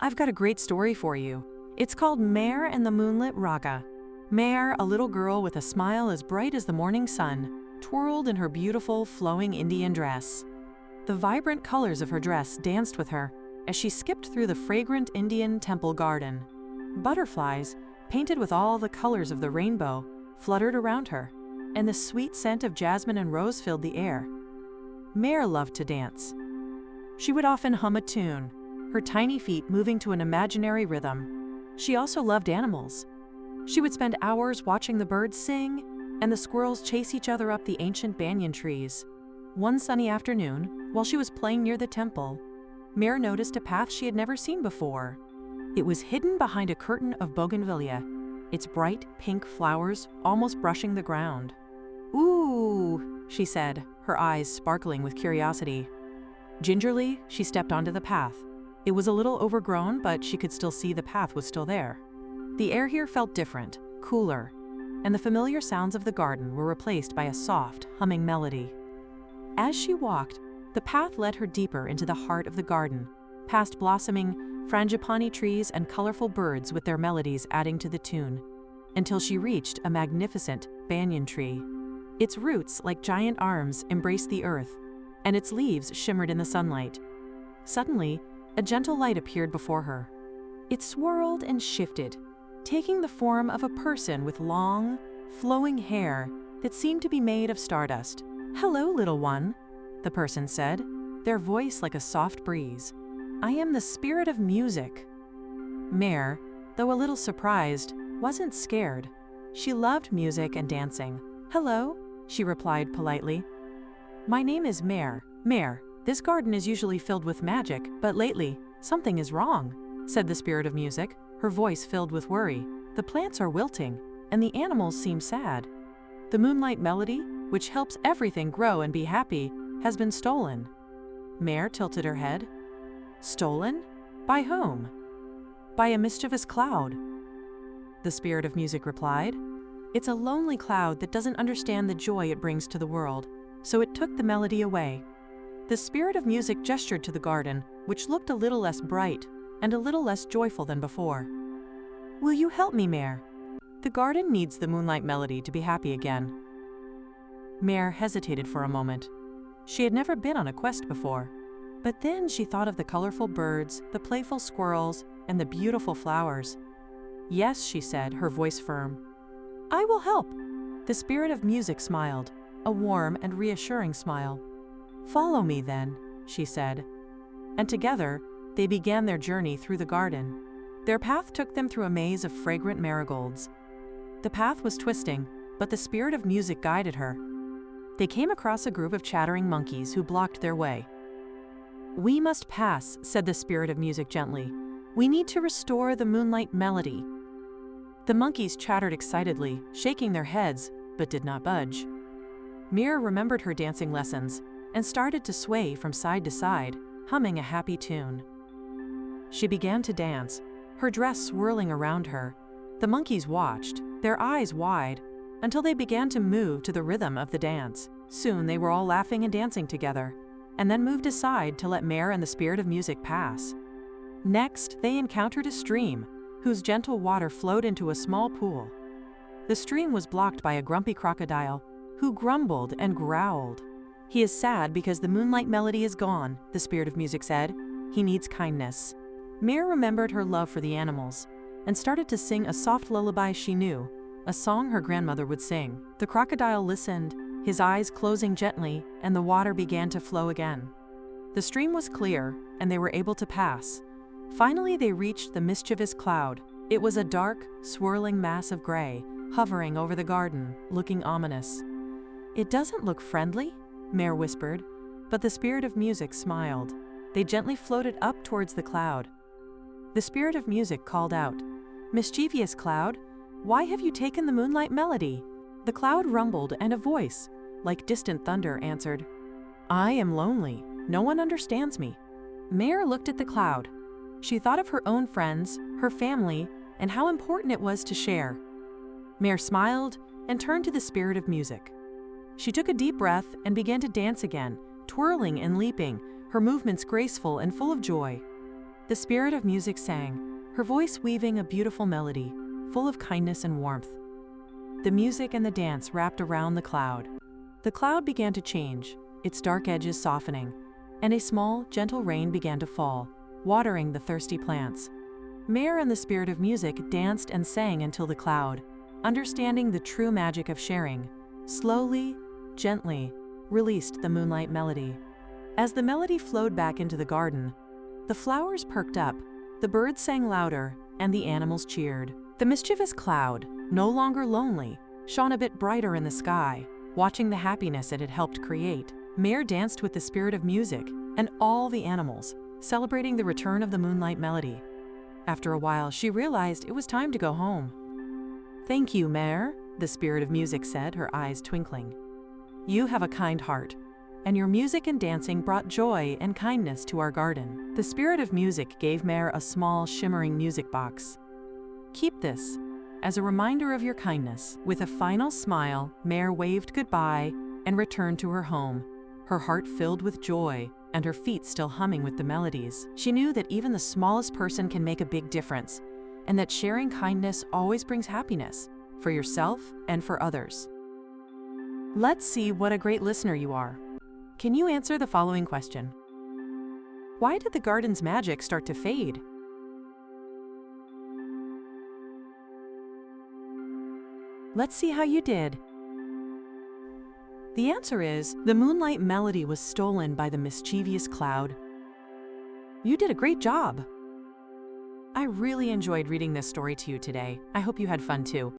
I've got a great story for you. It's called Mehr and the Moonlit Raga. Mehr, a little girl with a smile as bright as the morning sun, twirled in her beautiful, flowing Indian dress. The vibrant colors of her dress danced with her as she skipped through the fragrant Indian temple garden. Butterflies, painted with all the colors of the rainbow, fluttered around her, and the sweet scent of jasmine and rose filled the air. Mehr loved to dance. She would often hum a tune, her tiny feet moving to an imaginary rhythm. She also loved animals. She would spend hours watching the birds sing and the squirrels chase each other up the ancient banyan trees. One sunny afternoon, while she was playing near the temple, Mehr noticed a path she had never seen before. It was hidden behind a curtain of bougainvillea, its bright pink flowers almost brushing the ground. "Ooh," she said, her eyes sparkling with curiosity. Gingerly, she stepped onto the path. It was a little overgrown, but she could still see the path was still there. The air here felt different, cooler, and the familiar sounds of the garden were replaced by a soft, humming melody. As she walked, the path led her deeper into the heart of the garden, past blossoming frangipani trees and colorful birds with their melodies adding to the tune, until she reached a magnificent banyan tree. Its roots, like giant arms, embraced the earth, and its leaves shimmered in the sunlight. Suddenly, a gentle light appeared before her. It swirled and shifted, taking the form of a person with long, flowing hair that seemed to be made of stardust. "Hello, little one," the person said, their voice like a soft breeze. "I am the spirit of music." Mehr, though a little surprised, wasn't scared. She loved music and dancing. "Hello," she replied politely. "My name is Mehr. Mehr, this garden is usually filled with magic, but lately, something is wrong," said the spirit of music, her voice filled with worry. "The plants are wilting, and the animals seem sad. The moonlight melody, which helps everything grow and be happy, has been stolen." Mehr tilted her head. "Stolen? By whom?" "By a mischievous cloud," the spirit of music replied. "It's a lonely cloud that doesn't understand the joy it brings to the world, so it took the melody away." The spirit of music gestured to the garden, which looked a little less bright and a little less joyful than before. "Will you help me, Mehr? The garden needs the moonlight melody to be happy again." Mehr hesitated for a moment. She had never been on a quest before, but then she thought of the colorful birds, the playful squirrels, and the beautiful flowers. "Yes," she said, her voice firm. "I will help." The spirit of music smiled, a warm and reassuring smile. "Follow me then," she said. And together, they began their journey through the garden. Their path took them through a maze of fragrant marigolds. The path was twisting, but the spirit of music guided her. They came across a group of chattering monkeys who blocked their way. "We must pass," said the spirit of music gently. "We need to restore the moonlight melody." The monkeys chattered excitedly, shaking their heads, but did not budge. Mehr remembered her dancing lessons and started to sway from side to side, humming a happy tune. She began to dance, her dress swirling around her. The monkeys watched, their eyes wide, until they began to move to the rhythm of the dance. Soon they were all laughing and dancing together, and then moved aside to let Mehr and the spirit of music pass. Next, they encountered a stream, whose gentle water flowed into a small pool. The stream was blocked by a grumpy crocodile, who grumbled and growled. "He is sad because the moonlight melody is gone," the spirit of music said. "He needs kindness." Mehr remembered her love for the animals, and started to sing a soft lullaby she knew, a song her grandmother would sing. The crocodile listened, his eyes closing gently, and the water began to flow again. The stream was clear, and they were able to pass. Finally, they reached the mischievous cloud. It was a dark, swirling mass of gray, hovering over the garden, looking ominous. "It doesn't look friendly," Mehr whispered, but the spirit of music smiled. They gently floated up towards the cloud. The spirit of music called out, "Mischievous cloud, why have you taken the moonlight melody?" The cloud rumbled, and a voice, like distant thunder, answered, "I am lonely. No one understands me." Mehr looked at the cloud. She thought of her own friends, her family, and how important it was to share. Mehr smiled and turned to the spirit of music. She took a deep breath and began to dance again, twirling and leaping, her movements graceful and full of joy. The spirit of music sang, her voice weaving a beautiful melody, full of kindness and warmth. The music and the dance wrapped around the cloud. The cloud began to change, its dark edges softening, and a small, gentle rain began to fall, watering the thirsty plants. Mehr and the spirit of music danced and sang until the cloud, understanding the true magic of sharing, slowly, gently, released the moonlight melody. As the melody flowed back into the garden, the flowers perked up, the birds sang louder, and the animals cheered. The mischievous cloud, no longer lonely, shone a bit brighter in the sky, watching the happiness it had helped create. Mehr danced with the spirit of music and all the animals, celebrating the return of the moonlight melody. After a while, she realized it was time to go home. "Thank you, Mehr," the spirit of music said, her eyes twinkling. "You have a kind heart, and your music and dancing brought joy and kindness to our garden." The spirit of music gave Mehr a small, shimmering music box. "Keep this as a reminder of your kindness." With a final smile, Mehr waved goodbye and returned to her home, her heart filled with joy and her feet still humming with the melodies. She knew that even the smallest person can make a big difference, and that sharing kindness always brings happiness for yourself and for others. Let's see what a great listener you are. Can you answer the following question? Why did the garden's magic start to fade? Let's see how you did. The answer is, the moonlight melody was stolen by the mischievous cloud. You did a great job. I really enjoyed reading this story to you today. I hope you had fun too.